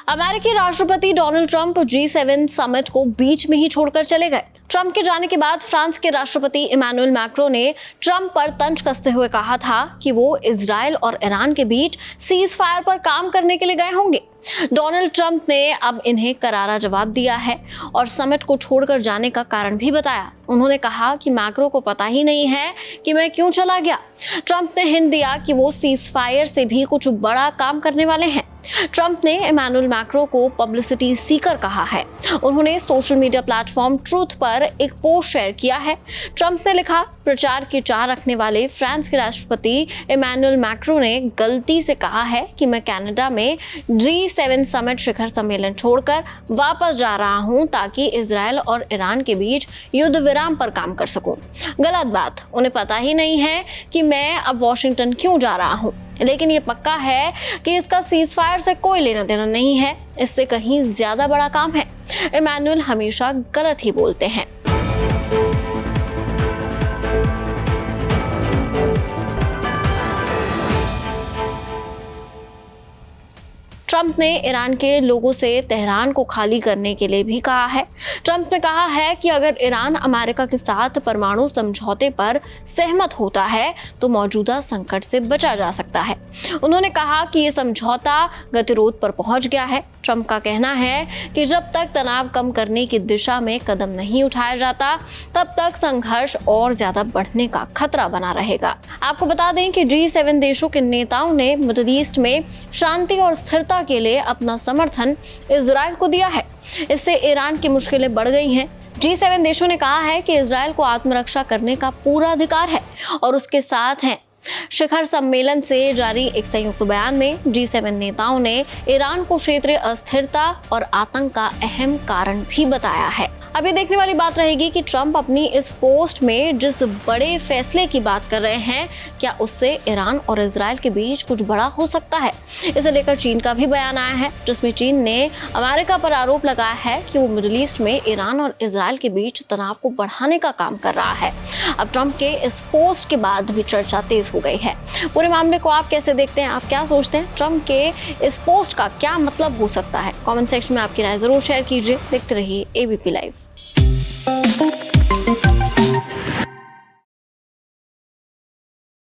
अमेरिकी राष्ट्रपति Donald Trump G7 summit को बीच में ही छोड़कर चले गए। ट्रंप के जाने के बाद फ्रांस के राष्ट्रपति इमैनुअल मैक्रों ने ट्रंप पर तंज कसते हुए कहा था कि वो इजराइल और ईरान के बीच सीज फायर पर काम करने के लिए गए होंगे। डोनाल्ड ट्रंप ने अब इन्हें करारा जवाब दिया है और समिट को छोड़कर जाने का कारण भी बताया। उन्होंने कहा कि मैक्रो को पता ही नहीं है कि मैं क्यों चला गया। ट्रंप ने हिंट दिया कि वो सीज फायर से भी कुछ बड़ा काम करने वाले हैं। ट्रंप ने इमैनुअल मैक्रो को पब्लिसिटी सीकर कहा है। उन्होंने सोशल मीडिया प्लेटफॉर्म ट्रूथ पर एक पोस्ट शेयर किया है। ट्रंप ने लिखा, प्रचार की चाह रखने वाले फ्रांस के राष्ट्रपति इमैनुअल मैक्रो ने गलती से कहा है कि मैं कनाडा में G7 समिट शिखर सम्मेलन छोड़कर वापस जा रहा हूं ताकि इजराइल और ईरान के बीच युद्ध विराम पर काम कर सकूं। गलत बात, उन्हें पता ही नहीं है कि मैं अब वॉशिंगटन क्यों जा रहा हूं। लेकिन ये पक्का है कि इसका सीज फायर से कोई लेना देना नहीं है, इससे कहीं ज्यादा बड़ा काम है। इमैनुअल हमेशा गलत ही बोलते हैं। ट्रंप ने ईरान के लोगों से तेहरान को खाली करने के लिए भी कहा है। ट्रंप ने कहा है कि अगर ईरान अमेरिका के साथ परमाणु समझौते पर सहमत होता है तो मौजूदा संकट से बचा जा सकता है। उन्होंने कहा कि ये समझौता गतिरोध पर पहुंच गया है। ट्रंप का कहना है कि जब तक तनाव कम करने की दिशा में कदम नहीं उठाया जाता तब तक संघर्ष और ज्यादा बढ़ने का खतरा बना रहेगा। आपको बता दें कि G7 देशों के नेताओं ने मिडिल ईस्ट में शांति और स्थिरता के लिए अपना समर्थन इजराइल को दिया है। इससे ईरान की मुश्किलें बढ़ गई हैं। G7 देशों ने कहा है कि इजराइल को आत्मरक्षा करने का पूरा अधिकार है और उसके साथ हैं। शिखर सम्मेलन से जारी एक संयुक्त बयान में G7 नेताओं ने ईरान को क्षेत्रीय अस्थिरता और आतंक का अहम कारण भी बताया है। अब ये देखने वाली बात रहेगी कि ट्रंप अपनी इस पोस्ट में जिस बड़े फैसले की बात कर रहे हैं, क्या उससे ईरान और इजराइल के बीच कुछ बड़ा हो सकता है। इसे लेकर चीन का भी बयान आया है, जिसमें चीन ने अमेरिका पर आरोप लगाया है कि वो मिडिल ईस्ट में ईरान और इजराइल के बीच तनाव को बढ़ाने का काम कर रहा है। अब ट्रंप के इस पोस्ट के बाद भी चर्चा तेज हो गई है। पूरे मामले को आप कैसे देखते हैं, आप क्या सोचते हैं, ट्रंप के इस पोस्ट का क्या मतलब हो सकता है? कमेंट सेक्शन में आपकी राय जरूर शेयर कीजिए। देखते रहिए ABP लाइव।